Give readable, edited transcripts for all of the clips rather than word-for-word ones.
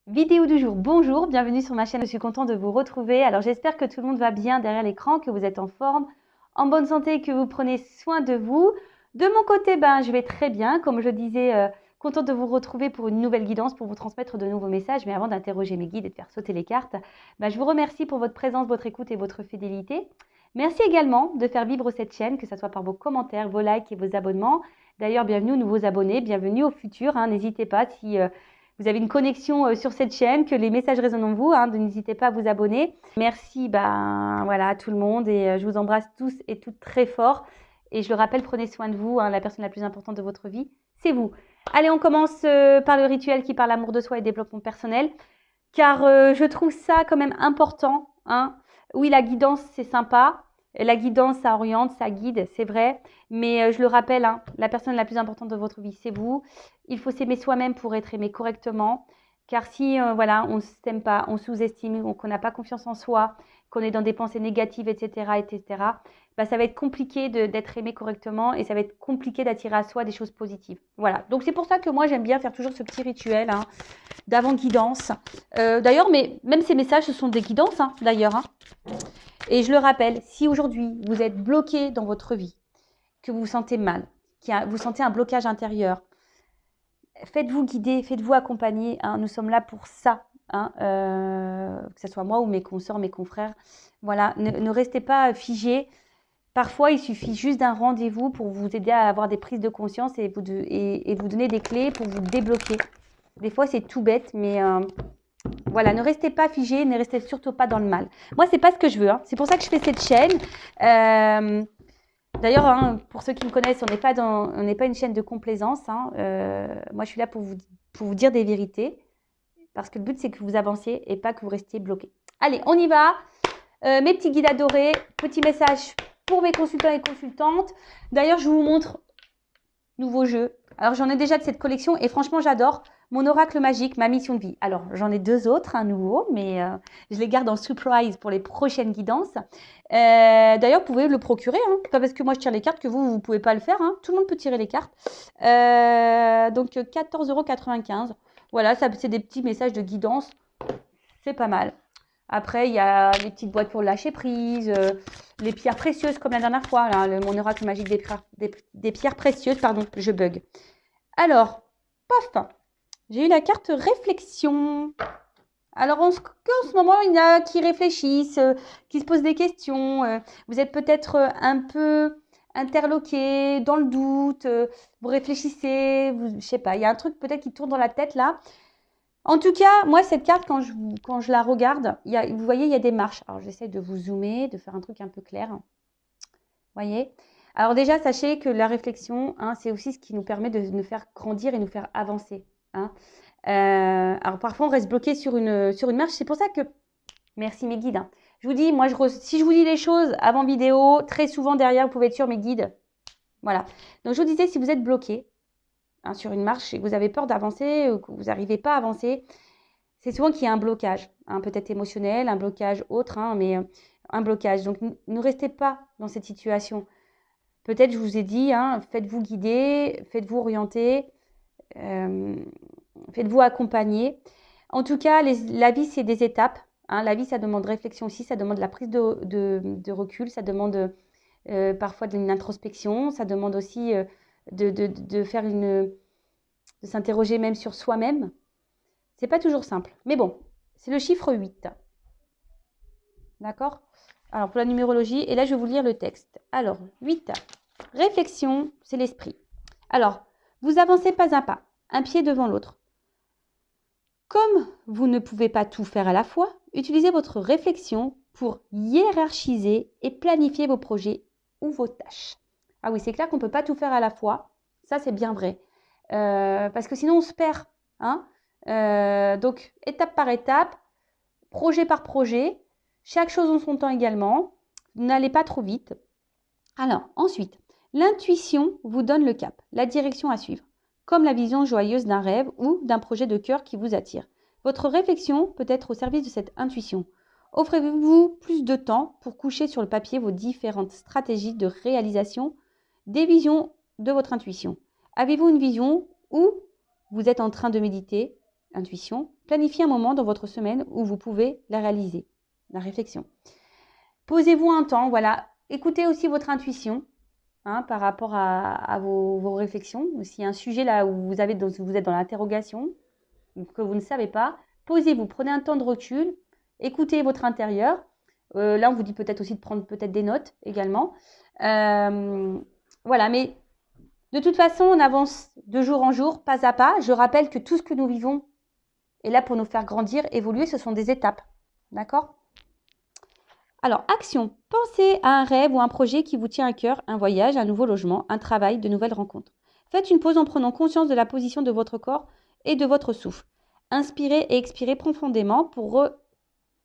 Vidéo du jour, bonjour, bienvenue sur ma chaîne, je suis contente de vous retrouver. Alors j'espère que tout le monde va bien derrière l'écran, que vous êtes en forme, en bonne santé, que vous prenez soin de vous. De mon côté, je vais très bien, comme je disais, contente de vous retrouver pour une nouvelle guidance, pour vous transmettre de nouveaux messages. Mais avant d'interroger mes guides et de faire sauter les cartes, je vous remercie pour votre présence, votre écoute et votre fidélité. Merci également de faire vivre cette chaîne, que ce soit par vos commentaires, vos likes et vos abonnements. D'ailleurs, bienvenue aux nouveaux abonnés, bienvenue au futur, n'hésitez pas si... vous avez une connexion sur cette chaîne, que les messages résonnent en vous, n'hésitez pas à vous abonner. Merci voilà, à tout le monde et je vous embrasse tous et toutes très fort. Et je le rappelle, prenez soin de vous, la personne la plus importante de votre vie, c'est vous. Allez, on commence par le rituel qui parle amour de soi et développement personnel, car je trouve ça quand même important. Oui, la guidance, c'est sympa. La guidance, ça oriente, ça guide, c'est vrai. Mais je le rappelle, la personne la plus importante de votre vie, c'est vous. Il faut s'aimer soi-même pour être aimé correctement. Car si voilà, on ne s'aime pas, on sous-estime, qu'on n'a pas confiance en soi, qu'on est dans des pensées négatives, etc., etc., ça va être compliqué d'être aimé correctement et ça va être compliqué d'attirer à soi des choses positives. Voilà. Donc c'est pour ça que moi, j'aime bien faire toujours ce petit rituel d'avant-guidance. D'ailleurs, mais même ces messages, ce sont des guidances, d'ailleurs. Et je le rappelle, si aujourd'hui, vous êtes bloqué dans votre vie, que vous vous sentez mal, que vous sentez un blocage intérieur, faites-vous guider, faites-vous accompagner. Nous sommes là pour ça, que ce soit moi ou mes consoeurs, mes confrères. Voilà, ne restez pas figés. Parfois, il suffit juste d'un rendez-vous pour vous aider à avoir des prises de conscience et vous donner des clés pour vous débloquer. Des fois, c'est tout bête, mais voilà, ne restez pas figés, ne restez surtout pas dans le mal. Moi, c'est pas ce que je veux. C'est pour ça que je fais cette chaîne. D'ailleurs, pour ceux qui me connaissent, on n'est pas une chaîne de complaisance. Moi, je suis là pour vous dire des vérités. Parce que le but, c'est que vous avanciez et pas que vous restiez bloqués. Allez, on y va. Mes petits guides adorés, petit message pour mes consultants et consultantes. D'ailleurs, je vous montre nouveau jeu. Alors, j'en ai déjà de cette collection et franchement, j'adore. Mon oracle magique, ma mission de vie. Alors, j'en ai deux autres, un nouveau, mais je les garde en surprise pour les prochaines guidances. D'ailleurs, vous pouvez le procurer. Pas parce que moi, je tire les cartes que vous ne pouvez pas le faire. Tout le monde peut tirer les cartes. Donc, 14,95 €. Voilà, c'est des petits messages de guidance. C'est pas mal. Après, il y a les petites boîtes pour lâcher prise, les pierres précieuses comme la dernière fois, là, mon oracle magique des pierres précieuses, pardon, je bug. Alors, paf, j'ai eu la carte réflexion. Alors, en ce moment, il y en a qui réfléchissent, qui se posent des questions. Vous êtes peut-être un peu interloqué, dans le doute, vous réfléchissez, je sais pas, il y a un truc peut-être qui tourne dans la tête là. En tout cas, moi, cette carte, quand je la regarde, vous voyez, il y a des marches. Alors, j'essaie de vous zoomer, de faire un truc un peu clair. Vous voyez? Alors déjà, sachez que la réflexion, c'est aussi ce qui nous permet de nous faire grandir et nous faire avancer. Alors, parfois, on reste bloqué sur une marche. C'est pour ça que... Merci mes guides. Je vous dis, moi, si je vous dis les choses avant vidéo, très souvent derrière, vous pouvez être sur mes guides. Voilà. Donc, je vous disais, si vous êtes bloqué, sur une marche et que vous avez peur d'avancer ou que vous n'arrivez pas à avancer, c'est souvent qu'il y a un blocage, peut-être émotionnel, un blocage autre, mais un blocage. Donc, ne restez pas dans cette situation. Peut-être, je vous ai dit, faites-vous guider, faites-vous orienter, faites-vous accompagner. En tout cas, la vie, c'est des étapes. La vie, ça demande réflexion aussi, ça demande la prise de recul, ça demande parfois une introspection, ça demande aussi... de faire de s'interroger même sur soi-même. C'est pas toujours simple. Mais bon, c'est le chiffre 8. D'accord? Alors, pour la numérologie, et là, je vais vous lire le texte. Alors, 8. Réflexion, c'est l'esprit. Alors, vous avancez pas à pas, un pied devant l'autre. Comme vous ne pouvez pas tout faire à la fois, utilisez votre réflexion pour hiérarchiser et planifier vos projets ou vos tâches. Ah oui, c'est clair qu'on ne peut pas tout faire à la fois. Ça, c'est bien vrai. Parce que sinon, on se perd. Donc, étape par étape, projet par projet, chaque chose en son temps également. N'allez pas trop vite. Alors, ensuite, l'intuition vous donne le cap, la direction à suivre, comme la vision joyeuse d'un rêve ou d'un projet de cœur qui vous attire. Votre réflexion peut être au service de cette intuition. Offrez-vous plus de temps pour coucher sur le papier vos différentes stratégies de réalisation des visions de votre intuition. Avez-vous une vision où vous êtes en train de méditer intuition, planifiez un moment dans votre semaine où vous pouvez la réaliser, la réflexion. Posez-vous un temps, voilà. Écoutez aussi votre intuition par rapport à vos réflexions. S'il y a un sujet là où vous êtes dans l'interrogation, ou que vous ne savez pas, posez-vous, prenez un temps de recul, écoutez votre intérieur. Là, on vous dit peut-être aussi de prendre peut-être des notes également. Voilà, mais de toute façon, on avance de jour en jour, pas à pas. Je rappelle que tout ce que nous vivons est là pour nous faire grandir, évoluer. Ce sont des étapes. D'accord ? Alors, action. Pensez à un rêve ou un projet qui vous tient à cœur, un voyage, un nouveau logement, un travail, de nouvelles rencontres. Faites une pause en prenant conscience de la position de votre corps et de votre souffle. Inspirez et expirez profondément pour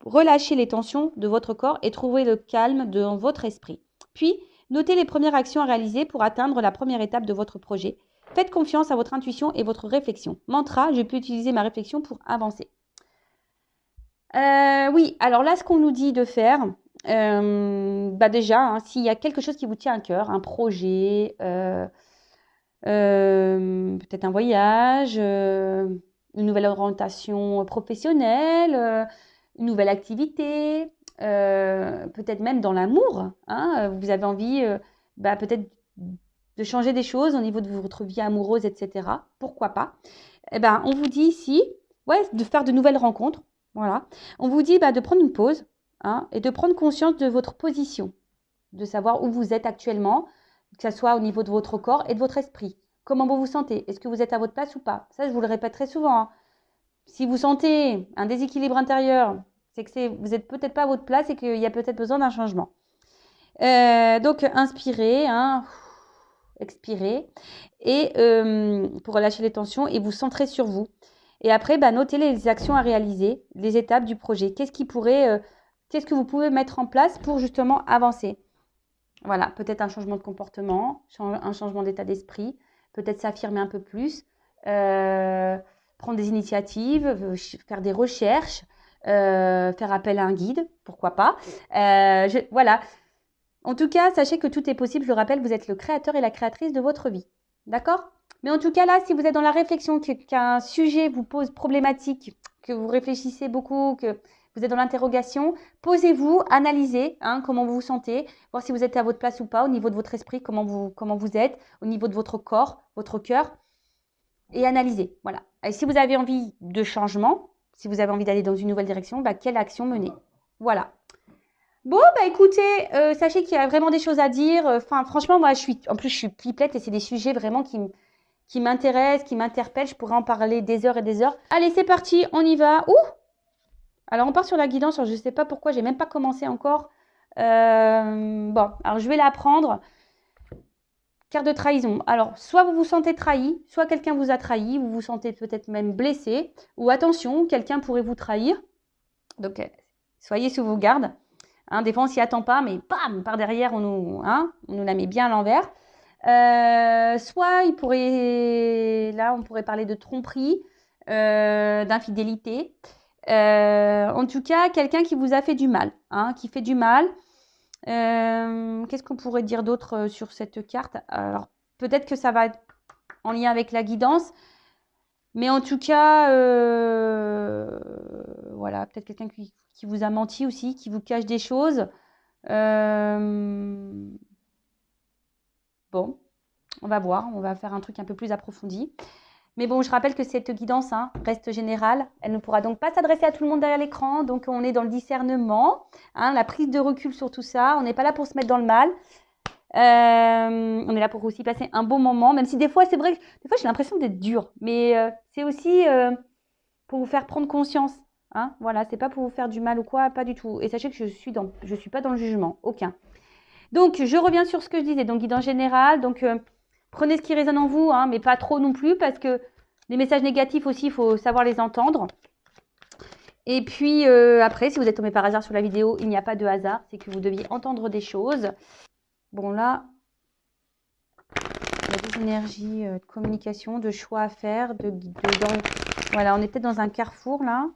relâcher les tensions de votre corps et trouver le calme dans votre esprit. Puis, notez les premières actions à réaliser pour atteindre la première étape de votre projet. Faites confiance à votre intuition et votre réflexion. Mantra, je peux utiliser ma réflexion pour avancer. Oui, alors là, ce qu'on nous dit de faire, déjà, s'il y a quelque chose qui vous tient à cœur, un projet, peut-être un voyage, une nouvelle orientation professionnelle, une nouvelle activité, peut-être même dans l'amour, vous avez envie peut-être de changer des choses au niveau de votre vie amoureuse, etc. Pourquoi pas? On vous dit ici, de faire de nouvelles rencontres. Voilà. On vous dit de prendre une pause et de prendre conscience de votre position, de savoir où vous êtes actuellement, que ce soit au niveau de votre corps et de votre esprit. Comment vous vous sentez? Est-ce que vous êtes à votre place ou pas? Ça, je vous le répète très souvent. Si vous sentez un déséquilibre intérieur, c'est que vous n'êtes peut-être pas à votre place et qu'il y a peut-être besoin d'un changement. Donc, inspirez, expirez, et pour relâcher les tensions et vous centrer sur vous. Et après, notez les actions à réaliser, les étapes du projet. Qu'est-ce que vous pouvez mettre en place pour justement avancer? Voilà, peut-être un changement de comportement, un changement d'état d'esprit, peut-être s'affirmer un peu plus, prendre des initiatives, faire des recherches, faire appel à un guide, pourquoi pas. Voilà. En tout cas, sachez que tout est possible. Je le rappelle, vous êtes le créateur et la créatrice de votre vie. D'accord ? Mais en tout cas, là, si vous êtes dans la réflexion, qu'un sujet vous pose problématique, que vous réfléchissez beaucoup, que vous êtes dans l'interrogation, posez-vous, analysez comment vous vous sentez, voir si vous êtes à votre place ou pas, au niveau de votre esprit, comment vous êtes, au niveau de votre corps, votre cœur, et analysez. Voilà. Et si vous avez envie de changement, si vous avez envie d'aller dans une nouvelle direction, quelle action mener? Voilà. Bon, écoutez, sachez qu'il y a vraiment des choses à dire. Franchement, moi, je suis pipelette et c'est des sujets vraiment qui m'intéressent, qui m'interpellent. Je pourrais en parler des heures et des heures. Allez, c'est parti, on y va. Alors, on part sur la guidance. Je ne sais pas pourquoi, j'ai même pas commencé encore. Alors je vais la prendre. Carte de trahison. Alors, soit vous vous sentez trahi, soit quelqu'un vous a trahi, vous vous sentez peut-être même blessé. Ou attention, quelqu'un pourrait vous trahir. Donc, soyez sous vos gardes. Des fois, on s'y attend pas, mais bam, par derrière, on nous la met bien à l'envers. Soit on pourrait parler de tromperie, d'infidélité. En tout cas, quelqu'un qui vous a fait du mal, qui fait du mal. Qu'est-ce qu'on pourrait dire d'autre sur cette carte? Alors, peut-être que ça va être en lien avec la guidance. Mais en tout cas, voilà, peut-être quelqu'un qui vous a menti aussi, qui vous cache des choses. Bon, on va voir, on va faire un truc un peu plus approfondi. Mais bon, je rappelle que cette guidance reste générale. Elle ne pourra donc pas s'adresser à tout le monde derrière l'écran. Donc, on est dans le discernement, la prise de recul sur tout ça. On n'est pas là pour se mettre dans le mal. On est là pour aussi passer un bon moment, même si des fois, c'est vrai que des fois, j'ai l'impression d'être dure. Mais c'est aussi pour vous faire prendre conscience. Voilà, c'est pas pour vous faire du mal ou quoi, pas du tout. Et sachez que je suis pas dans le jugement, aucun. Donc, je reviens sur ce que je disais. Donc, guidance générale. Donc, prenez ce qui résonne en vous, mais pas trop non plus, parce que les messages négatifs aussi, il faut savoir les entendre. Et puis, après, si vous êtes tombé par hasard sur la vidéo, il n'y a pas de hasard. C'est que vous deviez entendre des choses. Bon, là, il y a des énergies de communication, de choix à faire, voilà, on est peut-être dans un carrefour, là.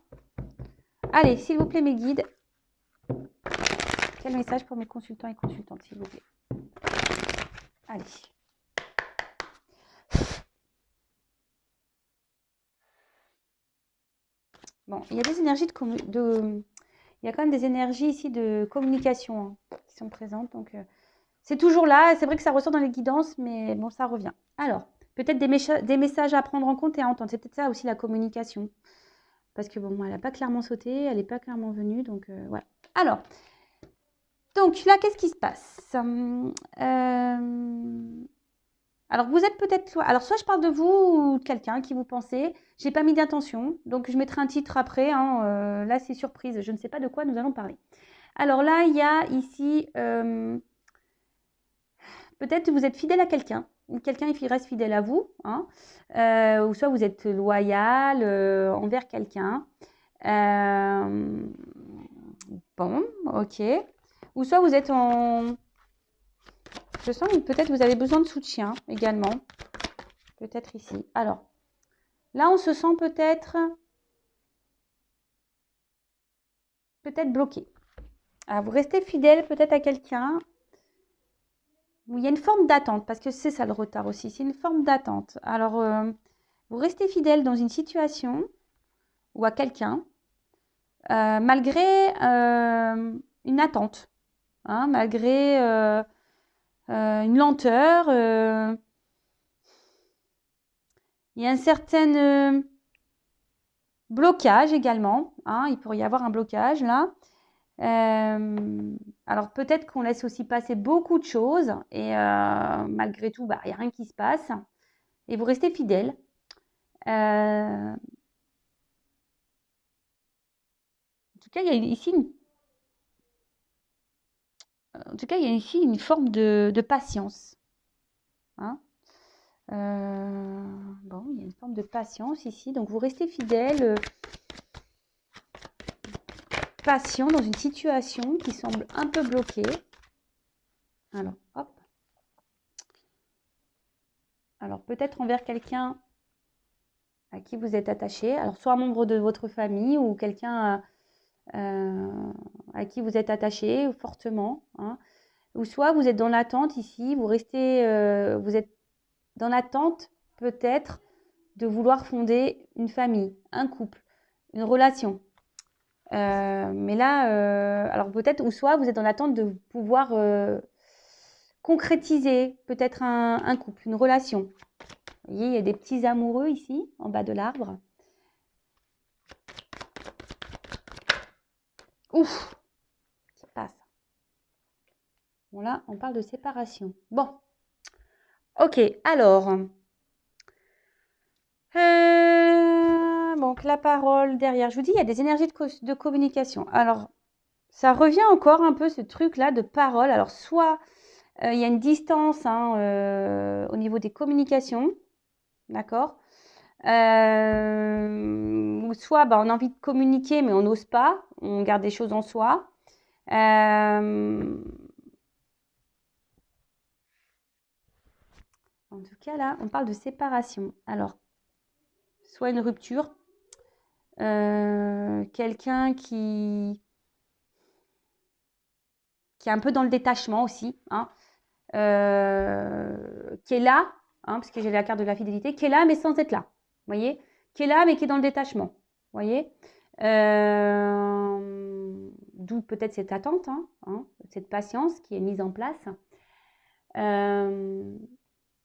Allez, s'il vous plaît, mes guides. Quel message pour mes consultants et consultantes, s'il vous plaît? Allez. Bon, il y a des énergies il y a quand même des énergies ici de communication qui sont présentes. Donc, c'est toujours là. C'est vrai que ça ressort dans les guidances, mais bon, ça revient. Alors, peut-être des messages à prendre en compte et à entendre. C'est peut-être ça aussi la communication. Parce que bon, elle n'a pas clairement sauté, elle n'est pas clairement venue. Donc, voilà. Alors, donc là, qu'est-ce qui se passe Alors, vous êtes peut-être... Alors, soit je parle de vous ou de quelqu'un qui vous pensez. Je n'ai pas mis d'intention, donc je mettrai un titre après. Là, c'est surprise. Je ne sais pas de quoi nous allons parler. Alors là, il y a ici... peut-être que vous êtes fidèle à quelqu'un. Ou quelqu'un il reste fidèle à vous. Ou soit vous êtes loyal envers quelqu'un. Bon, ok. Ou soit vous êtes en... Je sens que peut-être vous avez besoin de soutien également. Peut-être ici. Alors, là, on se sent peut-être bloqué. Alors, vous restez fidèle peut-être à quelqu'un. Il y a une forme d'attente, parce que c'est ça le retard aussi. C'est une forme d'attente. Alors, vous restez fidèle dans une situation ou à quelqu'un, malgré une attente, malgré une lenteur. Il y a un certain blocage également. Il pourrait y avoir un blocage là. Alors peut-être qu'on laisse aussi passer beaucoup de choses et malgré tout, il n'y a rien qui se passe. Et vous restez fidèle. En tout cas, il y a ici une forme de patience. Bon, il y a une forme de patience ici. Donc, vous restez fidèle, patient dans une situation qui semble un peu bloquée. Alors, hop. Alors, peut-être envers quelqu'un à qui vous êtes attaché. Alors, soit un membre de votre famille ou quelqu'un à qui vous êtes attaché fortement. Ou soit vous êtes dans l'attente ici, vous êtes dans l'attente peut-être de vouloir fonder une famille, un couple, une relation. Mais là, alors peut-être, ou soit vous êtes dans l'attente de pouvoir concrétiser peut-être un couple, une relation. Vous voyez, il y a des petits amoureux ici, en bas de l'arbre. Ouf, qu'est-ce qui se passe? Bon, là, on parle de séparation. Bon, ok, alors... donc, la parole derrière. Je vous dis, il y a des énergies de communication. Alors, ça revient encore un peu ce truc-là de parole. Alors, soit il y a une distance au niveau des communications, d'accord, ou soit on a envie de communiquer, mais on n'ose pas, on garde des choses en soi. En tout cas, là, on parle de séparation. Alors, soit une rupture, quelqu'un qui est un peu dans le détachement aussi, qui est là, parce que j'ai la carte de la fidélité, qui est là mais sans être là, vous voyez, qui est là mais qui est dans le détachement, vous voyez, d'où peut-être cette attente, cette patience qui est mise en place.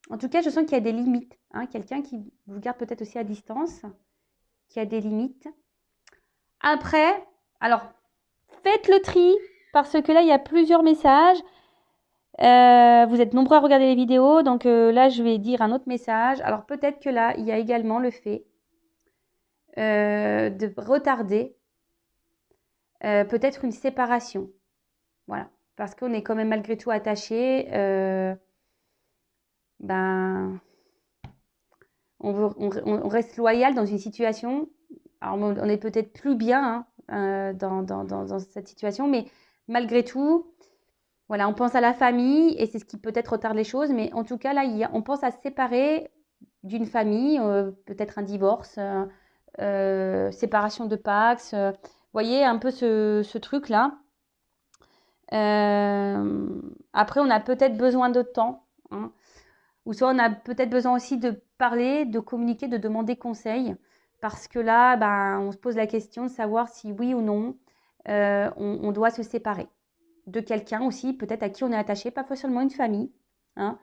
En tout cas, je sens qu'il y a des limites, quelqu'un qui vous garde peut-être aussi à distance, qui a des limites. Après, alors, faites le tri, parce que là, il y a plusieurs messages. Vous êtes nombreux à regarder les vidéos, donc là, je vais dire un autre message. Alors, peut-être que là, il y a également le fait de retarder peut-être une séparation. Voilà. Parce qu'on est quand même malgré tout attaché. On reste loyal dans une situation. Alors, on est peut-être plus bien dans cette situation, mais malgré tout, voilà, on pense à la famille et c'est ce qui peut-être retarde les choses. Mais en tout cas, là, on pense à se séparer d'une famille, peut-être un divorce, séparation de Pax. Vous voyez un peu ce truc-là. Après, on a peut-être besoin de temps. Ou soit on a peut-être besoin aussi de parler, de communiquer, de demander conseil. parce que là, ben, on se pose la question de savoir si oui ou non, on doit se séparer de quelqu'un aussi, peut-être à qui on est attaché, pas forcément une famille. Hein.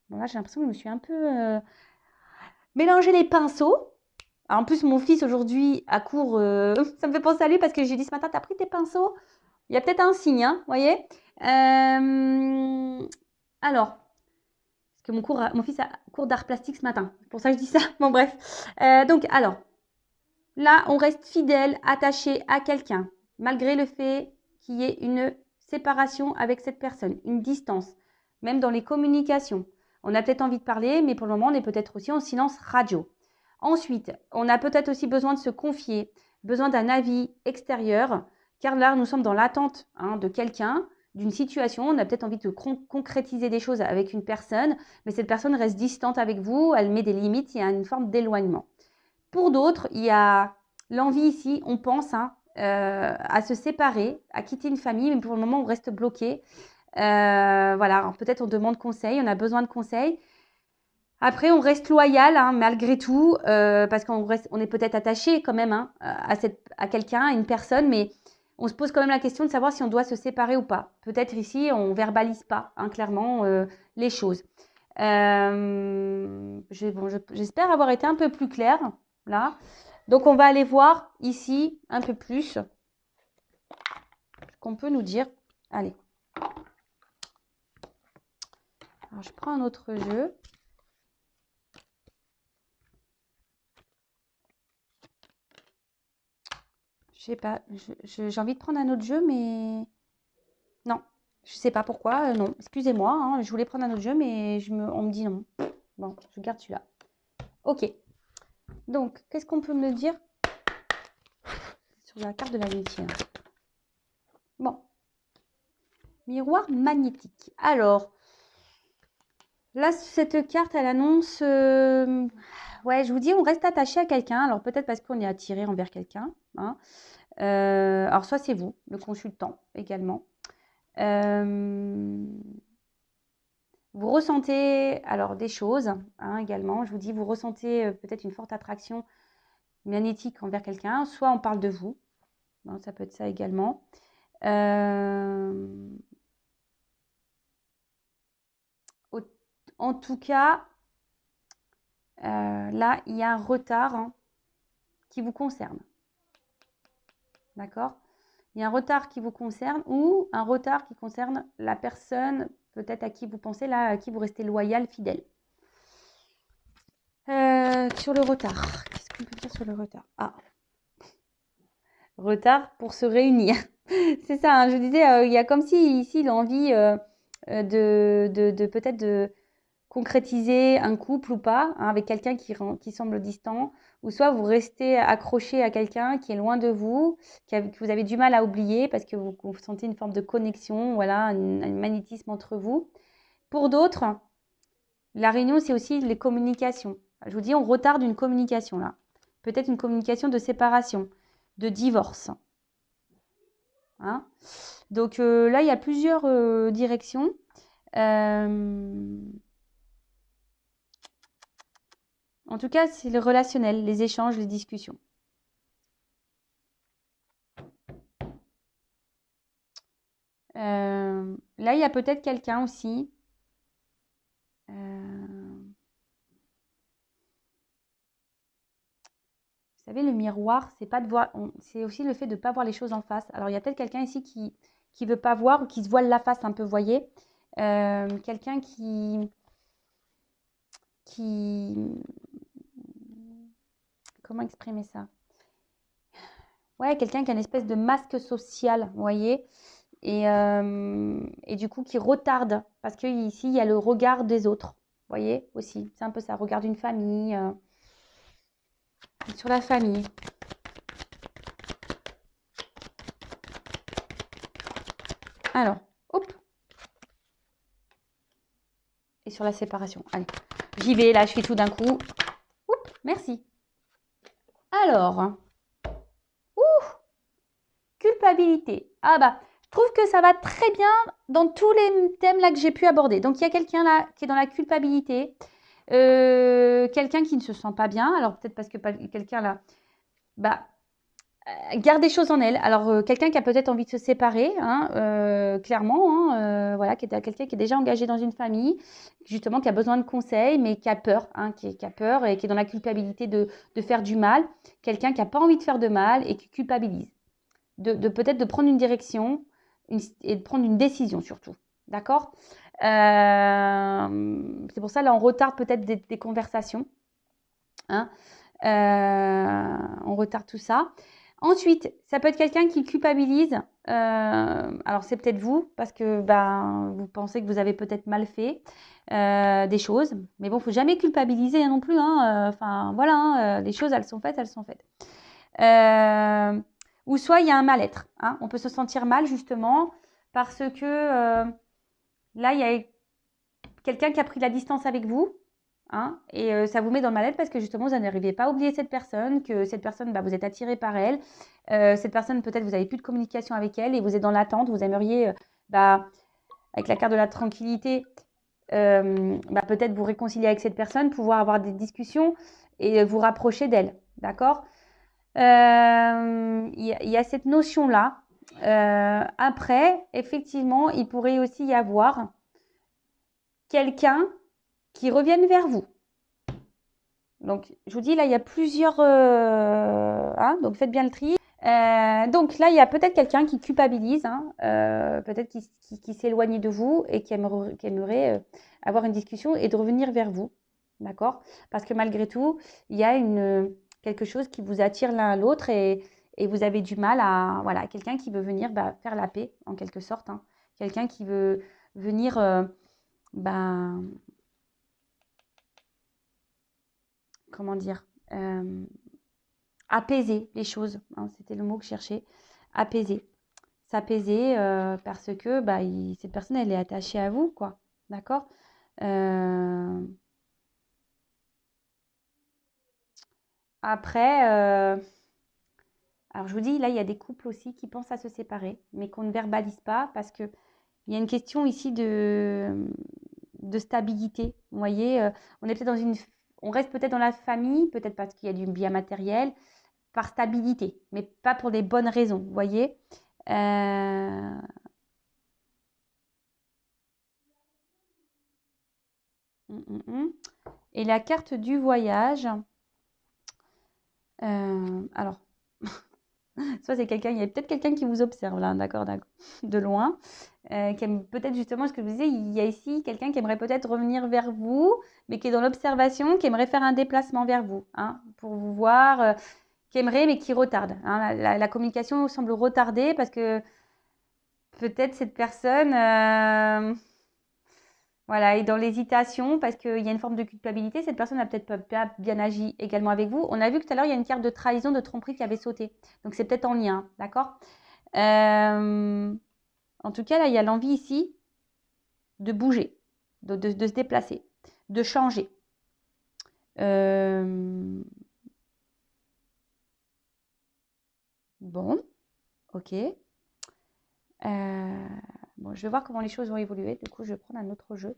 Bon, là, j'ai l'impression que je me suis un peu mélangé les pinceaux. En plus, mon fils aujourd'hui à court, ça me fait penser à lui parce que j'ai dit ce matin, t'as pris tes pinceaux? Il y a peut-être un signe, hein, vous voyez. Alors, parce que mon fils a cours d'art plastique ce matin. C'est pour ça que je dis ça. Bon, bref. Donc, alors, là, on reste fidèle, attaché à quelqu'un, malgré le fait qu'il y ait une séparation avec cette personne, une distance, même dans les communications. On a peut-être envie de parler, mais pour le moment, on est peut-être aussi en silence radio. Ensuite, on a peut-être aussi besoin de se confier, besoin d'un avis extérieur, car là, nous sommes dans l'attente de quelqu'un, d'une situation. On a peut-être envie de concrétiser des choses avec une personne, mais cette personne reste distante avec vous, elle met des limites, il y a une forme d'éloignement. Pour d'autres, il y a l'envie ici, on pense à se séparer, à quitter une famille, mais pour le moment, on reste bloqué. Voilà, peut-être on demande conseil, on a besoin de conseils. Après, on reste loyal malgré tout, parce on est peut-être attaché quand même à quelqu'un, à une personne, mais on se pose quand même la question de savoir si on doit se séparer ou pas. Peut-être ici, on ne verbalise pas clairement les choses. J'espère avoir été un peu plus claire là. Donc, on va aller voir ici un peu plus ce qu'on peut nous dire. Allez. Alors, je prends un autre jeu. Je sais pas, j'ai envie de prendre un autre jeu, mais non, je sais pas pourquoi. Non, excusez-moi, je voulais prendre un autre jeu, mais on me dit non. Bon, je garde celui-là. Ok. Donc, qu'est-ce qu'on peut me dire sur la carte de l'amitié? Bon. Miroir magnétique. Alors, là, cette carte, elle annonce... ouais, je vous dis, on reste attaché à quelqu'un. Alors, peut-être parce qu'on est attiré envers quelqu'un. Alors, soit c'est vous, le consultant également. Vous ressentez alors des choses également. Je vous dis, vous ressentez peut-être une forte attraction magnétique envers quelqu'un. Soit on parle de vous. Ça peut être ça également. En tout cas, là, il y a un retard qui vous concerne. D'accord? Il y a un retard qui vous concerne ou un retard qui concerne la personne peut-être à qui vous pensez, là, à qui vous restez loyal, fidèle. Sur le retard, qu'est-ce qu'on peut dire sur le retard? Retard pour se réunir. C'est ça, je disais, il y a comme si ici l'envie de peut-être de concrétiser un couple ou pas, avec quelqu'un qui semble distant, ou soit vous restez accroché à quelqu'un qui est loin de vous, que vous avez du mal à oublier parce que vous sentez une forme de connexion, voilà, un magnétisme entre vous. Pour d'autres, la réunion, c'est aussi les communications. Je vous dis, on retarde une communication là. Peut-être une communication de séparation, de divorce. Donc là, il y a plusieurs directions. En tout cas, c'est le relationnel, les échanges, les discussions. Là, il y a peut-être quelqu'un aussi. Vous savez, le miroir, c'est pas de voir, c'est aussi le fait de ne pas voir les choses en face. Alors, il y a peut-être quelqu'un ici qui ne veut pas voir ou qui se voile la face un peu, vous voyez. Quelqu'un qui... Comment exprimer ça? Ouais, quelqu'un qui a une espèce de masque social, vous voyez. Et du coup, qui retarde. Parce qu'ici, il y a le regard des autres. Vous voyez aussi. C'est un peu ça. Regard d'une famille. Sur la famille. Alors, hop. Et sur la séparation. Allez, j'y vais. Là, je fais tout d'un coup. Oups, merci. Alors. Culpabilité. Ah bah, je trouve que ça va très bien dans tous les thèmes là que j'ai pu aborder. Donc, il y a quelqu'un là qui est dans la culpabilité. Quelqu'un qui ne se sent pas bien, alors peut-être parce que quelqu'un là, bah, garde des choses en elle. Alors, quelqu'un qui a peut-être envie de se séparer, hein, clairement, hein, voilà, quelqu'un qui est déjà engagé dans une famille, justement, qui a besoin de conseils, mais qui a peur, hein, qui a peur et qui est dans la culpabilité de faire du mal. Quelqu'un qui n'a pas envie de faire de mal et qui culpabilise. Peut-être de prendre une direction et de prendre une décision surtout. D'accord. C'est pour ça, là, on retarde peut-être des conversations. Hein. On retarde tout ça. Ensuite, ça peut être quelqu'un qui culpabilise. Alors, c'est peut-être vous, parce que vous pensez que vous avez peut-être mal fait des choses. Mais bon, il ne faut jamais culpabiliser non plus. Hein. Enfin, voilà, hein, les choses, elles sont faites, elles sont faites. Ou soit, il y a un mal-être. Hein. On peut se sentir mal, justement, parce que là, il y a quelqu'un qui a pris la distance avec vous. Hein, et ça vous met dans le mal-être parce que justement, vous n'arrivez pas à oublier cette personne, que cette personne, vous êtes attiré par elle. Cette personne, peut-être, vous n'avez plus de communication avec elle et vous êtes dans l'attente. Vous aimeriez, avec la carte de la tranquillité, peut-être vous réconcilier avec cette personne, pouvoir avoir des discussions et vous rapprocher d'elle. D'accord. Il y a cette notion-là. Après, effectivement, il pourrait aussi y avoir quelqu'un qui revienne vers vous. Donc, je vous dis, là, il y a plusieurs... donc, faites bien le tri. Donc, là, il y a peut-être quelqu'un qui culpabilise, hein, peut-être qui s'éloigne de vous et qui aimerait avoir une discussion et de revenir vers vous. D'accord. Parce que malgré tout, il y a quelque chose qui vous attire l'un à l'autre et vous avez du mal à... Voilà, quelqu'un qui veut venir faire la paix, en quelque sorte. Hein. Quelqu'un qui veut venir... comment dire, apaiser les choses. Hein, c'était le mot que je cherchais. Apaiser. S'apaiser parce que cette personne, elle est attachée à vous, quoi. D'accord. Après, alors je vous dis, là, il y a des couples aussi qui pensent à se séparer, mais qu'on ne verbalise pas parce qu'il y a une question ici de stabilité. Vous voyez, on est peut-être on reste peut-être dans la famille, peut-être parce qu'il y a du bien matériel, par stabilité, mais pas pour des bonnes raisons, vous voyez. Et la carte du voyage, alors, soit c'est quelqu'un, il y a peut-être quelqu'un qui vous observe là, d'accord, de loin, qui aime peut-être justement ce que je vous disais, il y a ici quelqu'un qui aimerait peut-être revenir vers vous, mais qui est dans l'observation, qui aimerait faire un déplacement vers vous, hein, pour vous voir, qui aimerait, mais qui retarde. Hein. La communication semble retardée parce que peut-être cette personne est dans l'hésitation parce qu'il y a une forme de culpabilité. Cette personne n'a peut-être pas bien agi également avec vous. On a vu que tout à l'heure, il y a une carte de trahison, de tromperie qui avait sauté. Donc, c'est peut-être en lien, d'accord. En tout cas, là, il y a l'envie ici de bouger, de se déplacer, de changer. Bon, ok. Je vais voir comment les choses vont évoluer. Du coup, je vais prendre un autre jeu.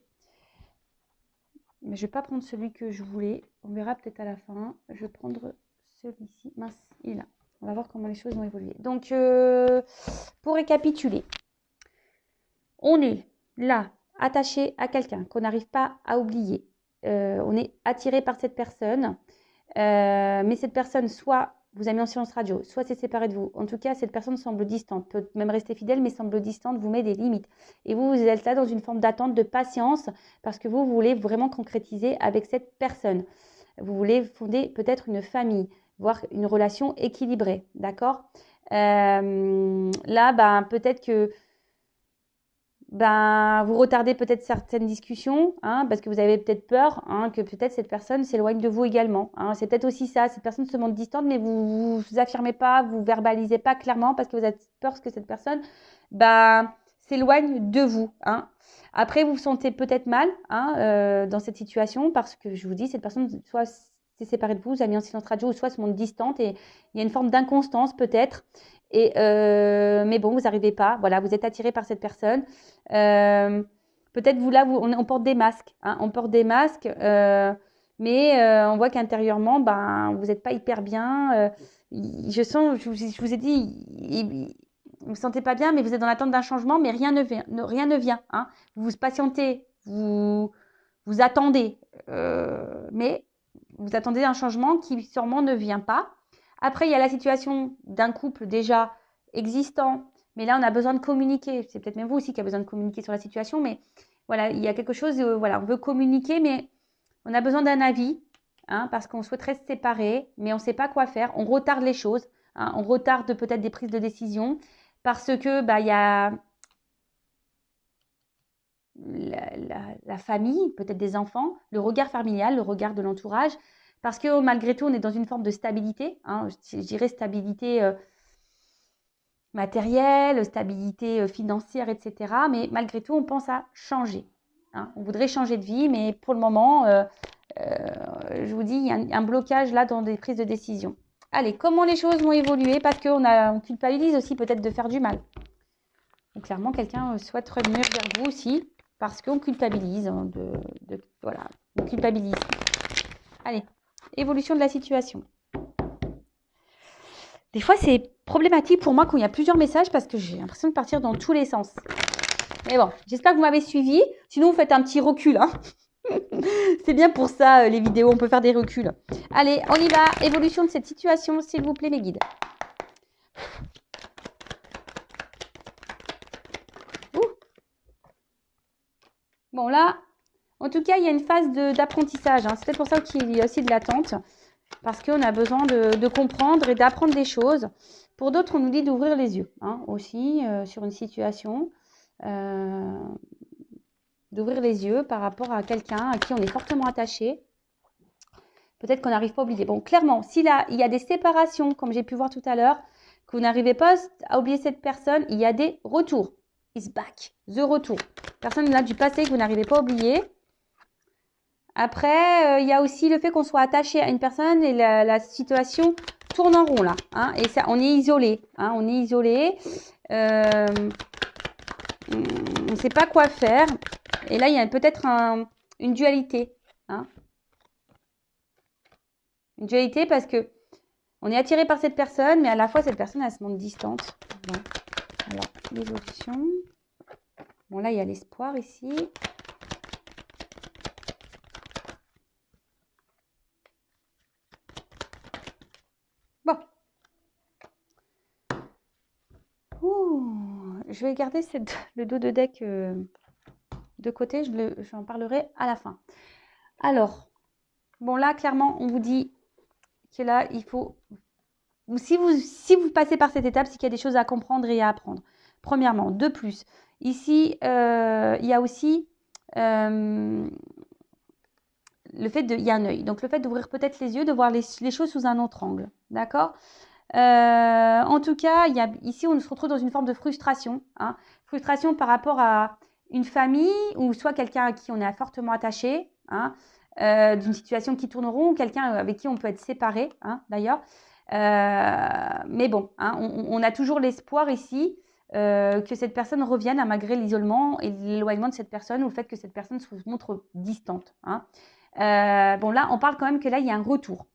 Mais je ne vais pas prendre celui que je voulais. On verra peut-être à la fin. Je vais prendre celui-ci. Mince, il est là. On va voir comment les choses vont évoluer. Donc, pour récapituler, on est là, attaché à quelqu'un qu'on n'arrive pas à oublier. On est attiré par cette personne. Mais cette personne, soit vous a mis en silence radio, soit s'est séparé de vous. En tout cas, cette personne semble distante, peut même rester fidèle, mais semble distante, vous met des limites. Et vous êtes là dans une forme d'attente, de patience, parce que vous voulez vraiment concrétiser avec cette personne. Vous voulez fonder peut-être une famille, voire une relation équilibrée, d'accord. Là, peut-être que vous retardez peut-être certaines discussions, hein, parce que vous avez peut-être peur, hein, que peut-être cette personne s'éloigne de vous également. Hein. C'est peut-être aussi ça, cette personne se montre distante, mais vous affirmez pas, vous verbalisez pas clairement parce que vous avez peur que cette personne s'éloigne de vous. Hein. Après, vous vous sentez peut-être mal dans cette situation parce que je vous dis, cette personne soit s'est séparée de vous, vous a mis en silence radio, ou soit se montre distante et il y a une forme d'inconstance peut-être. Mais bon, vous n'arrivez pas. Voilà, vous êtes attiré par cette personne. Peut-être vous là, on porte des masques, hein, on porte des masques, mais on voit qu'intérieurement, ben, vous n'êtes pas hyper bien. Je sens, je vous ai dit, vous ne vous sentez pas bien, mais vous êtes dans l'attente d'un changement, mais rien ne vient, rien ne vient, hein. Vous vous patientez, vous attendez, mais vous attendez un changement qui sûrement ne vient pas. Après, il y a la situation d'un couple déjà existant, mais là, on a besoin de communiquer. C'est peut-être même vous aussi qui avez besoin de communiquer sur la situation, mais voilà, il y a quelque chose, voilà, on veut communiquer, mais on a besoin d'un avis, hein, parce qu'on souhaiterait se séparer, mais on ne sait pas quoi faire. On retarde les choses, hein, on retarde peut-être des prises de décision, parce que bah, il y a la famille, peut-être des enfants, le regard familial, le regard de l'entourage, parce que malgré tout, on est dans une forme de stabilité, hein, je dirais stabilité matérielle, stabilité financière, etc. Mais malgré tout, on pense à changer, hein. On voudrait changer de vie, mais pour le moment, je vous dis, il y a un blocage là dans des prises de décision. Allez, comment les choses vont évoluer? Parce on culpabilise aussi peut-être de faire du mal. Donc, clairement, quelqu'un souhaite revenir vers vous aussi parce qu'on culpabilise. Hein, voilà, on culpabilise. Allez, évolution de la situation. Des fois, c'est problématique pour moi quand il y a plusieurs messages parce que j'ai l'impression de partir dans tous les sens. Mais bon, j'espère que vous m'avez suivi. Sinon, vous faites un petit recul. Hein. C'est bien pour ça, les vidéos. On peut faire des reculs. Allez, on y va. Évolution de cette situation, s'il vous plaît, mes guides. Bon, là, en tout cas, il y a une phase d'apprentissage. Hein. C'est peut-être pour ça qu'il y a aussi de l'attente. Parce qu'on a besoin de comprendre et d'apprendre des choses. Pour d'autres, on nous dit d'ouvrir les yeux, hein, aussi, sur une situation. D'ouvrir les yeux par rapport à quelqu'un à qui on est fortement attaché. Peut-être qu'on n'arrive pas à oublier. Bon, clairement, si là, il y a des séparations, comme j'ai pu voir tout à l'heure, que vous n'arrivez pas à oublier cette personne, il y a des retours. Is back. The retour. Personne là du passé que vous n'arrivez pas à oublier. Après, il y a aussi le fait qu'on soit attaché à une personne et la situation tourne en rond là. Hein, et ça, on est isolé. Hein, on est isolé. On ne sait pas quoi faire. Et là, il y a peut-être une dualité. Hein. Une dualité parce que on est attiré par cette personne, mais à la fois, cette personne, elle se montre distante. Bon. Alors, l'évolution. Bon, là, il y a l'espoir ici. Bon. Ouh, je vais garder le dos de deck de côté. J'en parlerai à la fin. Alors, bon, là, clairement, on vous dit que là, il faut... Si vous passez par cette étape, c'est qu'il y a des choses à comprendre et à apprendre. Premièrement. De plus, ici, il y a aussi le fait il y a un œil. Donc, le fait d'ouvrir peut-être les yeux, de voir les choses sous un autre angle. D'accord ? En tout cas, ici, on se retrouve dans une forme de frustration. Hein. Frustration par rapport à une famille ou soit quelqu'un à qui on est fortement attaché, hein, d'une situation qui tourne rond, ou quelqu'un avec qui on peut être séparé, hein, d'ailleurs. Mais bon, hein, on a toujours l'espoir ici que cette personne revienne malgré l'isolement et l'éloignement de cette personne ou le fait que cette personne se montre distante. Hein. Bon, là, on parle quand même que là, il y a un retour.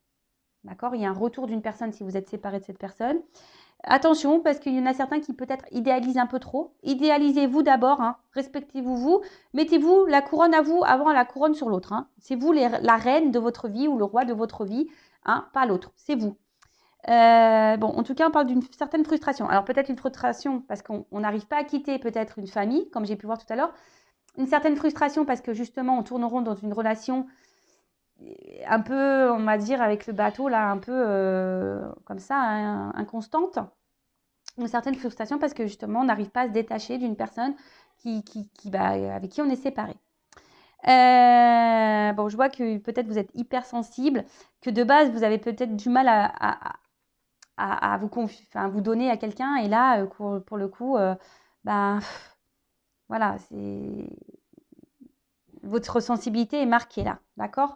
D'accord ? Il y a un retour d'une personne si vous êtes séparé de cette personne. Attention, parce qu'il y en a certains qui peut-être idéalisent un peu trop. Idéalisez-vous d'abord, hein. Respectez-vous vous. Mettez-vous la couronne à vous avant la couronne sur l'autre. Hein. C'est vous la reine de votre vie ou le roi de votre vie, hein, pas l'autre. C'est vous. Bon, en tout cas, on parle d'une certaine frustration. Alors peut-être une frustration parce qu'on n'arrive pas à quitter peut-être une famille, comme j'ai pu voir tout à l'heure. Une certaine frustration parce que justement, on tourne rond dans une relation un peu, on va dire, avec le bateau, là, un peu comme ça, hein, inconstante. Une certaine frustration parce que justement, on n'arrive pas à se détacher d'une personne avec qui on est séparé. Bon, je vois que peut-être vous êtes hypersensible, que de base, vous avez peut-être du mal à vous donner à quelqu'un. Et là, pour le coup, voilà, votre sensibilité est marquée là, d'accord ?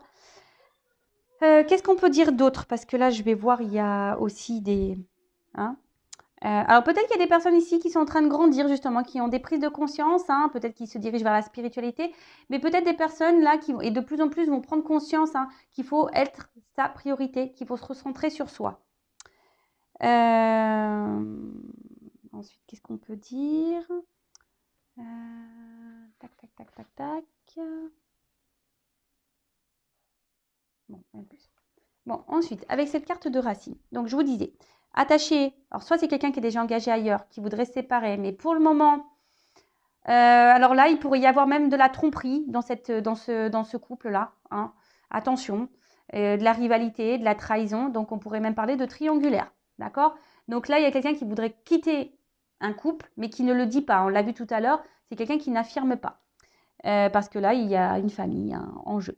Qu'est-ce qu'on peut dire d'autre? Parce que là, je vais voir, il y a aussi des... Hein, Alors peut-être qu'il y a des personnes ici qui sont en train de grandir justement, qui ont des prises de conscience, hein, peut-être qu'ils se dirigent vers la spiritualité, mais peut-être des personnes là qui, et de plus en plus vont prendre conscience hein, qu'il faut être sa priorité, qu'il faut se recentrer sur soi. Ensuite, qu'est-ce qu'on peut dire? Tac, tac, tac, tac, tac. Bon, rien de plus. Bon, ensuite, avec cette carte de racine, donc je vous disais, attaché, alors soit c'est quelqu'un qui est déjà engagé ailleurs, qui voudrait se séparer, mais pour le moment, alors là, il pourrait y avoir même de la tromperie dans ce couple-là. Hein. Attention, de la rivalité, de la trahison, donc on pourrait même parler de triangulaire. D'accord? Donc là, il y a quelqu'un qui voudrait quitter un couple, mais qui ne le dit pas. On l'a vu tout à l'heure, c'est quelqu'un qui n'affirme pas. Parce que là, il y a une famille hein, en jeu.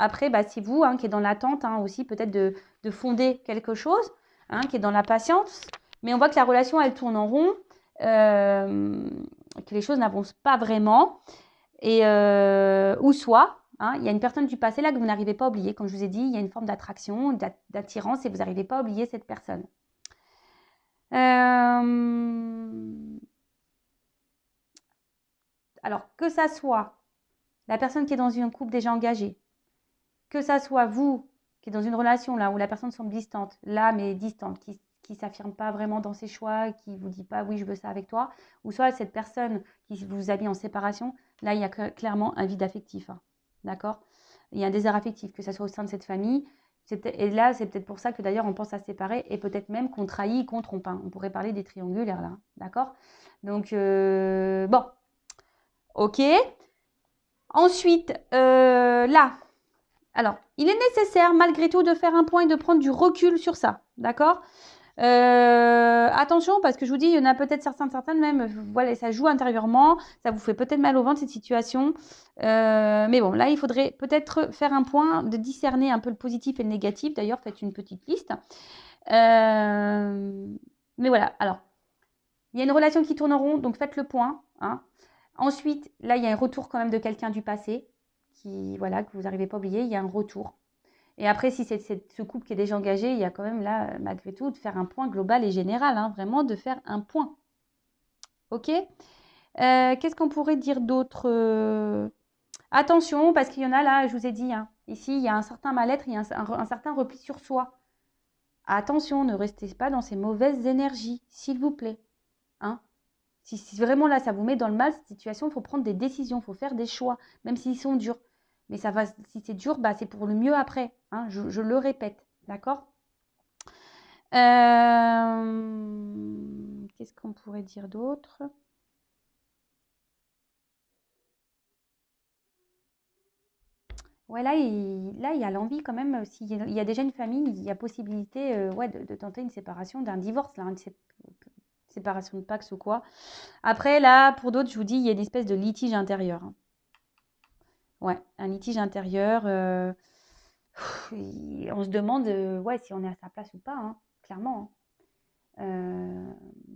Après, bah, c'est vous hein, qui est dans l'attente hein, aussi peut-être de fonder quelque chose, hein, qui est dans la patience. Mais on voit que la relation, elle tourne en rond, que les choses n'avancent pas vraiment. Et, ou soit, hein, il y a une personne du passé là que vous n'arrivez pas à oublier. Comme je vous ai dit, il y a une forme d'attraction, d'attirance et vous n'arrivez pas à oublier cette personne. Alors, que ça soit la personne qui est dans un couple déjà engagé, que ça soit vous qui est dans une relation là où la personne semble distante, là mais distante, qui ne s'affirme pas vraiment dans ses choix, qui ne vous dit pas oui je veux ça avec toi, ou soit cette personne qui vous a mis en séparation, là il y a clairement un vide affectif, hein, d'accord? Il y a un désert affectif, que ça soit au sein de cette famille, et là c'est peut-être pour ça que d'ailleurs on pense à se séparer, et peut-être même qu'on trahit, qu'on trompe, hein. On pourrait parler des triangulaires là, d'accord? Donc bon, ok. Ensuite, là, alors, il est nécessaire malgré tout de faire un point et de prendre du recul sur ça, d'accord? Attention, parce que je vous dis, il y en a peut-être certaines même, voilà, ça joue intérieurement, ça vous fait peut-être mal au ventre cette situation. Mais bon, là, il faudrait peut-être faire un point, de discerner un peu le positif et le négatif. D'ailleurs, faites une petite liste. Mais voilà, alors, il y a une relation qui tourne en rond, donc faites le point. Hein. Ensuite, là, il y a un retour quand même de quelqu'un du passé, voilà, que vous n'arrivez pas à oublier, il y a un retour. Et après, si c'est ce couple qui est déjà engagé, il y a quand même là, malgré tout, de faire un point global et général, hein, vraiment de faire un point. Ok? Qu'est-ce qu'on pourrait dire d'autre? Attention, parce qu'il y en a là, je vous ai dit, hein, ici, il y a un certain mal-être, il y a un certain repli sur soi. Attention, ne restez pas dans ces mauvaises énergies, s'il vous plaît. Hein? Si vraiment là, ça vous met dans le mal, cette situation, il faut prendre des décisions, il faut faire des choix, même s'ils sont durs. Mais ça va, si c'est dur, bah, c'est pour le mieux après. Hein, je le répète. D'accord? Qu'est-ce qu'on pourrait dire d'autre? Ouais, là, il y a l'envie quand même, s'il y a déjà une famille, il y a possibilité ouais, de tenter une séparation, d'un divorce, là, une séparation de Pax ou quoi. Après, là, pour d'autres, je vous dis, il y a une espèce de litige intérieur. Hein. Ouais, un litige intérieur. On se demande ouais, si on est à sa place ou pas, hein, clairement. Hein.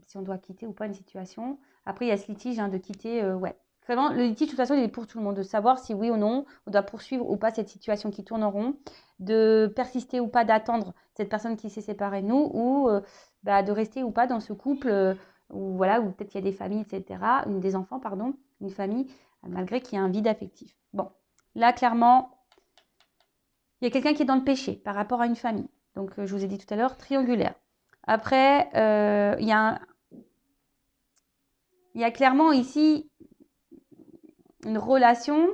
Si on doit quitter ou pas une situation. Après, il y a ce litige hein, de quitter. Ouais. Vraiment, le litige, de toute façon, il est pour tout le monde. De savoir si oui ou non, on doit poursuivre ou pas cette situation qui tourne en rond. De persister ou pas, d'attendre cette personne qui s'est séparée de nous. Ou bah, de rester ou pas dans ce couple où, voilà, où peut-être il y a des familles, etc. Des enfants, pardon. Une famille, malgré qu'il y ait un vide affectif. Bon, là, clairement, il y a quelqu'un qui est dans le péché par rapport à une famille. Donc, je vous ai dit tout à l'heure, triangulaire. Après, il y a clairement ici une relation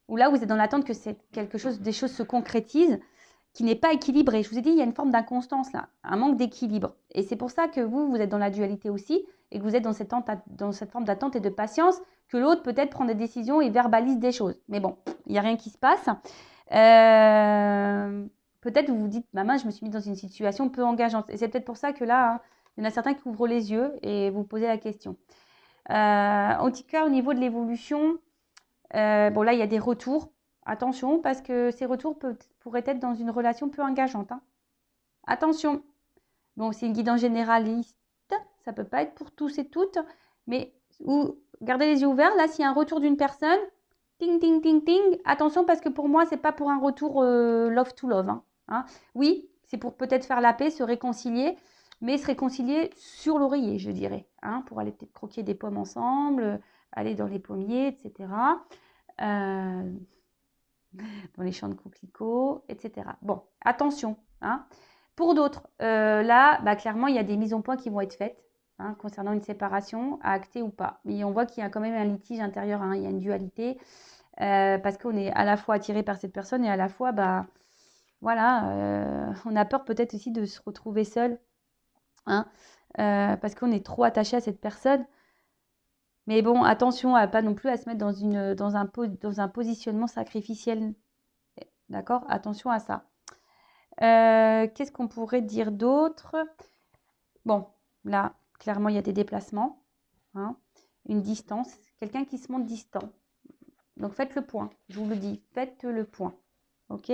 où là, vous êtes dans l'attente que des choses se concrétisent, qui n'est pas équilibrée. Je vous ai dit, il y a une forme d'inconstance là, un manque d'équilibre. Et c'est pour ça que vous êtes dans la dualité aussi, et que vous êtes dans cette forme d'attente et de patience, que l'autre peut-être prend des décisions et verbalise des choses. Mais bon, il n'y a rien qui se passe. Peut-être vous vous dites, maman, je me suis mise dans une situation peu engageante. Et c'est peut-être pour ça que là, hein, il y en a certains qui ouvrent les yeux et vous posez la question. En tout cas, au niveau de l'évolution, bon là, il y a des retours. Attention, parce que ces retours pourraient être dans une relation peu engageante. Hein. Attention. Bon, c'est une guidance généraliste. Ça ne peut pas être pour tous et toutes. Mais gardez les yeux ouverts. Là, s'il y a un retour d'une personne, ting, ting, ting, ting. Attention, parce que pour moi, ce n'est pas pour un retour love to love. Hein. Oui, c'est pour peut-être faire la paix, se réconcilier, mais se réconcilier sur l'oreiller, je dirais, hein, pour aller peut-être croquer des pommes ensemble, aller dans les pommiers, etc. Dans les champs de coquelicots, etc. Bon, attention, hein. Pour d'autres, là, clairement, il y a des mises au point qui vont être faites, hein, concernant une séparation, à acter ou pas. Mais on voit qu'il y a quand même un litige intérieur, hein, il y a une dualité, parce qu'on est à la fois attiré par cette personne et à la fois, voilà, on a peur peut-être aussi de se retrouver seul, hein, parce qu'on est trop attaché à cette personne. Mais bon, attention à pas non plus à se mettre dans un positionnement sacrificiel. D'accord? Attention à ça. Qu'est-ce qu'on pourrait dire d'autre? Bon, là, clairement, il y a des déplacements, hein, une distance, quelqu'un qui se montre distant. Donc, faites le point, je vous le dis, faites le point. OK?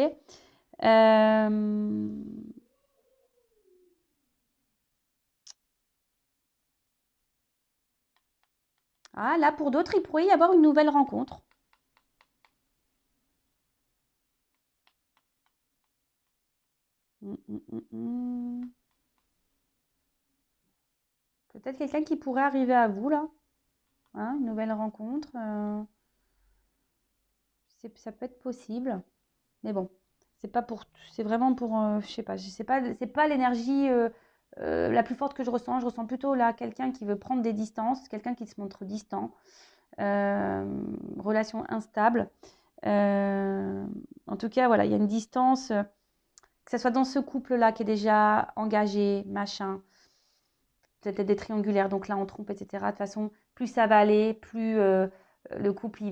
Ah, là, pour d'autres, il pourrait y avoir une nouvelle rencontre. Peut-être quelqu'un qui pourrait arriver à vous, là. Hein, une nouvelle rencontre. Ça peut être possible. Mais bon, c'est vraiment pour, je sais pas, c'est pas l'énergie la plus forte que je ressens. Je ressens plutôt là quelqu'un qui veut prendre des distances, quelqu'un qui se montre distant, relation instable. En tout cas, voilà, il y a une distance, que ce soit dans ce couple-là qui est déjà engagé, machin, peut-être des triangulaires, donc là on trompe, etc. De toute façon, plus ça va aller, plus le couple,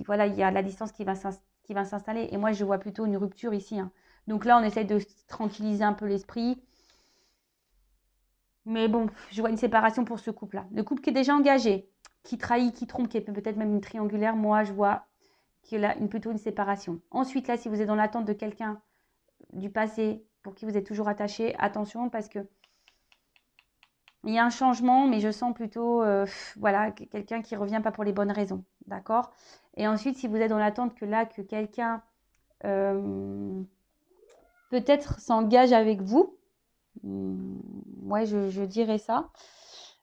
voilà, il y a la distance qui va s'installer. Et moi, je vois plutôt une rupture ici, hein. Donc là, on essaie de tranquilliser un peu l'esprit. Mais bon, je vois une séparation pour ce couple-là. Le couple qui est déjà engagé, qui trahit, qui trompe, qui est peut-être même une triangulaire, moi, je vois qu'il a plutôt une séparation. Ensuite, là, si vous êtes dans l'attente de quelqu'un du passé pour qui vous êtes toujours attaché, attention parce que il y a un changement, mais je sens plutôt voilà, quelqu'un qui ne revient pas pour les bonnes raisons. D'accord? Et ensuite, si vous êtes dans l'attente que quelqu'un peut-être s'engage avec vous, ouais, je dirais ça.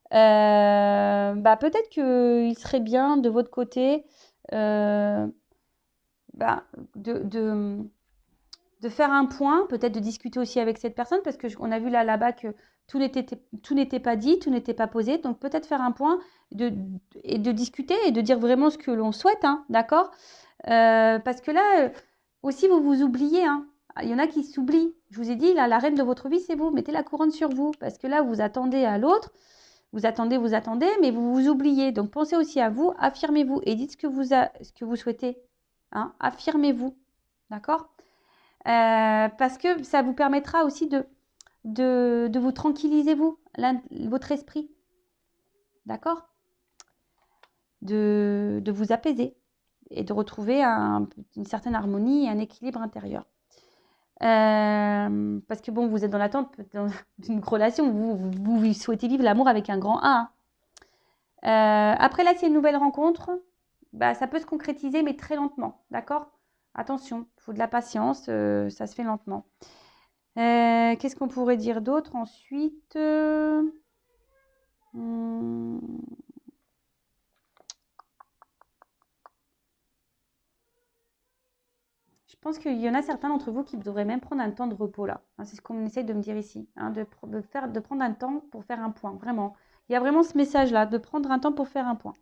Peut-être qu'il serait bien de votre côté de faire un point, peut-être de discuter aussi avec cette personne, parce qu'on a vu là-bas que tout n'était pas dit, tout n'était pas posé. Donc peut-être faire un point et de discuter et de dire vraiment ce que l'on souhaite, hein, d'accord? Parce que là, aussi, vous vous oubliez, hein. Il y en a qui s'oublient. Je vous ai dit, là, la reine de votre vie, c'est vous. Mettez la couronne sur vous. Parce que là, vous attendez à l'autre. Vous attendez, mais vous vous oubliez. Donc, pensez aussi à vous. Affirmez-vous et dites ce que vous souhaitez. Hein. Affirmez-vous. D'accord? Parce que ça vous permettra aussi de vous tranquilliser, votre esprit. D'accord? De vous apaiser et de retrouver une certaine harmonie et un équilibre intérieur. Parce que bon, vous êtes dans l'attente d'une relation, vous souhaitez vivre l'amour avec un grand A. Après là, c'est une nouvelle rencontre, ça peut se concrétiser, mais très lentement, d'accord? Attention, il faut de la patience, ça se fait lentement. Qu'est-ce qu'on pourrait dire d'autre ensuite? Je pense qu'il y en a certains d'entre vous qui devraient même prendre un temps de repos là. Hein, c'est ce qu'on essaye de me dire ici, hein, de prendre un temps pour faire un point, vraiment. Il y a vraiment ce message-là, de prendre un temps pour faire un point.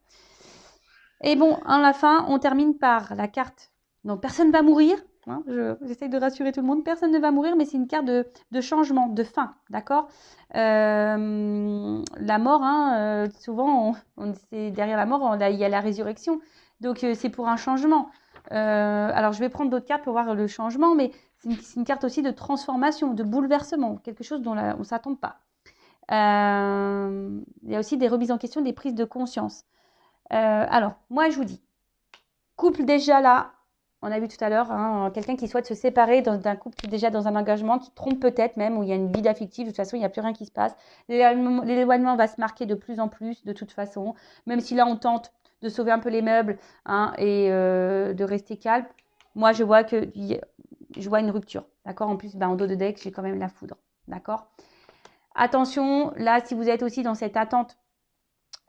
Et bon, à la fin, on termine par la carte. Donc, personne ne va mourir. Hein, j'essaye de rassurer tout le monde. Personne ne va mourir, mais c'est une carte de changement, de fin. D'accord? La mort, hein, souvent, c'est derrière la mort, il y a la résurrection. Donc, c'est pour un changement. Alors, je vais prendre d'autres cartes pour voir le changement, mais c'est une carte aussi de transformation, de bouleversement, quelque chose dont on ne s'attend pas. Il y a aussi des remises en question, des prises de conscience. Alors, moi, je vous dis, couple déjà là, on a vu tout à l'heure, hein, quelqu'un qui souhaite se séparer d'un couple qui est déjà dans un engagement, qui trompe peut-être même, où il y a une vide affective, de toute façon, il n'y a plus rien qui se passe. L'éloignement va se marquer de plus en plus, de toute façon, même si là, on tente de sauver un peu les meubles, hein, et de rester calme. Moi, je vois que je vois une rupture. D'accord? En plus, en dos de deck, j'ai quand même la foudre. D'accord? Attention, là, si vous êtes aussi dans cette attente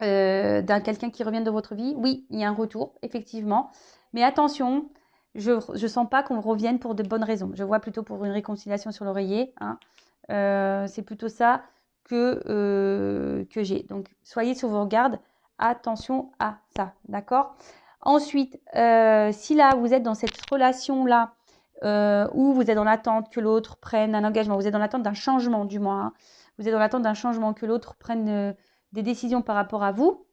d'un quelqu'un qui revienne dans votre vie, oui, il y a un retour, effectivement. Mais attention, je ne sens pas qu'on revienne pour de bonnes raisons. Je vois plutôt pour une réconciliation sur l'oreiller. Hein. C'est plutôt ça que j'ai. Donc, soyez sur vos gardes. Attention à ça. D'accord? Ensuite, si là, vous êtes dans cette relation-là, où vous êtes dans l'attente que l'autre prenne un engagement, vous êtes dans l'attente d'un changement du moins, hein. Vous êtes dans l'attente d'un changement, que l'autre prenne des décisions par rapport à vous,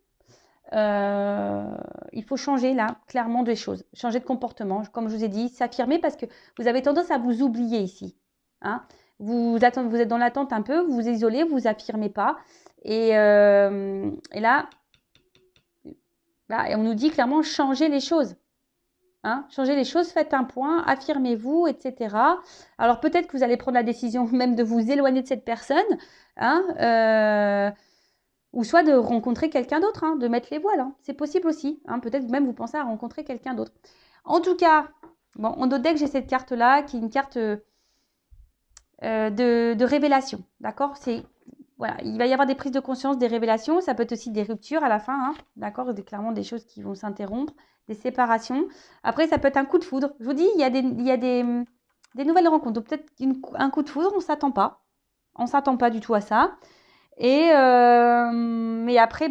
il faut changer là, clairement des choses, changer de comportement, comme je vous ai dit, s'affirmer parce que vous avez tendance à vous oublier ici. Hein. Vous êtes dans l'attente un peu, vous vous isolez, vous affirmez pas. Et là, on nous dit clairement changer les choses. Hein, changez les choses, faites un point, affirmez-vous, etc. Alors peut-être que vous allez prendre la décision même de vous éloigner de cette personne, hein, ou soit de rencontrer quelqu'un d'autre, hein, de mettre les voiles. Hein. C'est possible aussi. Hein, peut-être même vous pensez à rencontrer quelqu'un d'autre. En tout cas, bon, en dos de deck, j'ai cette carte-là qui est une carte de révélation. D'accord? Voilà, il va y avoir des prises de conscience, des révélations. Ça peut être aussi des ruptures à la fin. Hein, d'accord? Clairement, des choses qui vont s'interrompre, des séparations. Après, ça peut être un coup de foudre. Je vous dis, il y a des nouvelles rencontres. Donc, peut-être un coup de foudre, on ne s'attend pas. On ne s'attend pas du tout à ça. Et mais après,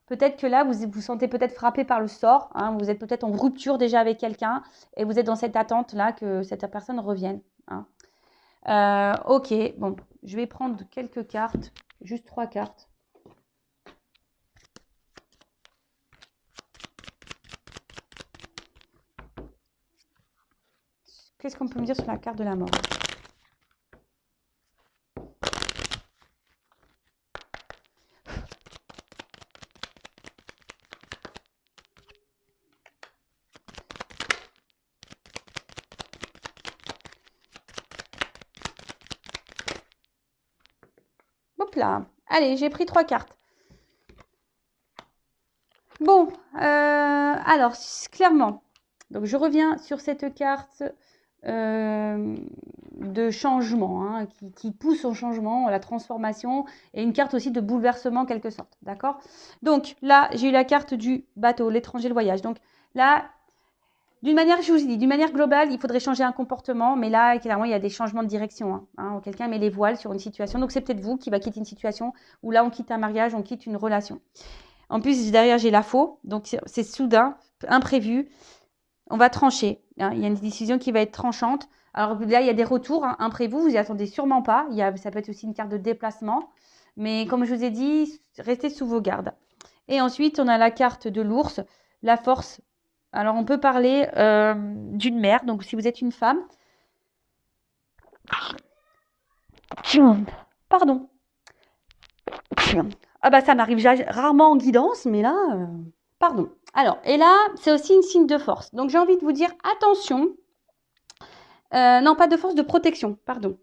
peut-être que là, vous vous sentez peut-être frappé par le sort. Hein, vous êtes peut-être en rupture déjà avec quelqu'un et vous êtes dans cette attente-là que cette personne revienne. Hein. Ok, bon, je vais prendre quelques cartes, juste 3 cartes. Qu'est-ce qu'on peut me dire sur la carte de la mort ? Hop là. Allez, j'ai pris 3 cartes. Bon, alors, clairement, donc je reviens sur cette carte de changement, hein, qui pousse au changement, à la transformation, et une carte aussi de bouleversement en quelque sorte, d'accord? Donc là, j'ai eu la carte du bateau, l'étranger, le voyage. Donc là, d'une manière, je vous ai dit, d'une manière globale, il faudrait changer un comportement, mais là, clairement, il y a des changements de direction. Hein, quelqu'un met les voiles sur une situation, donc c'est peut-être vous qui va quitter une situation où là, on quitte un mariage, on quitte une relation. En plus, derrière, j'ai la faux, donc c'est soudain, imprévu. On va trancher. Hein, il y a une décision qui va être tranchante. Alors là, il y a des retours imprévus, vous n'y attendez sûrement pas. Ça peut être aussi une carte de déplacement. Mais comme je vous ai dit, restez sous vos gardes. Et ensuite, on a la carte de l'ours, la force. Alors, on peut parler d'une mère. Donc, si vous êtes une femme. Pardon. Ah ça m'arrive rarement en guidance, mais là, pardon. Alors, et là, c'est aussi une signe de force. Donc, j'ai envie de vous dire, attention. Non, pas de force, de protection, pardon.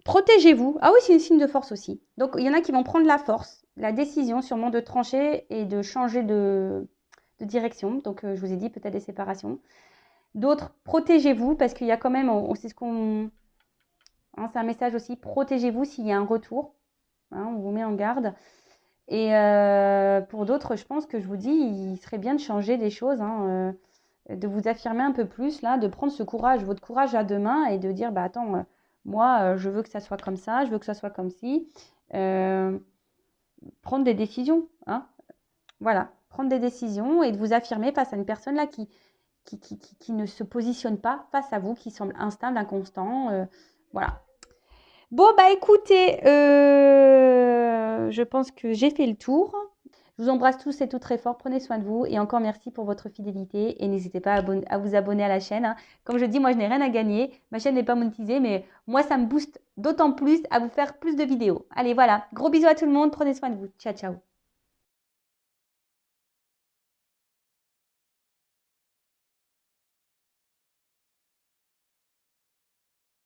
Protégez-vous. Ah oui, c'est une signe de force aussi. Donc, il y en a qui vont prendre la force, la décision sûrement de trancher et de changer de direction. Donc, je vous ai dit peut-être des séparations. D'autres, protégez-vous parce qu'il y a quand même, c'est ce qu'on... Hein, c'est un message aussi, protégez-vous s'il y a un retour. Hein, on vous met en garde. Et pour d'autres, je pense que je vous dis, il serait bien de changer des choses, hein, de vous affirmer un peu plus, là, de prendre ce courage, votre courage à deux mains et de dire, attends, moi, je veux que ça soit comme ça, je veux que ça soit comme ci. Prendre des décisions, hein. Voilà, prendre des décisions et de vous affirmer face à une personne là qui ne se positionne pas face à vous, qui semble instable, inconstant. Voilà. Bon, écoutez, je pense que j'ai fait le tour. Je vous embrasse tous et toutes très fort. Prenez soin de vous et encore merci pour votre fidélité. Et n'hésitez pas à vous abonner à la chaîne. Hein. Comme je dis, moi, je n'ai rien à gagner. Ma chaîne n'est pas monétisée, mais moi, ça me booste d'autant plus à vous faire plus de vidéos. Allez, voilà. Gros bisous à tout le monde. Prenez soin de vous. Ciao, ciao.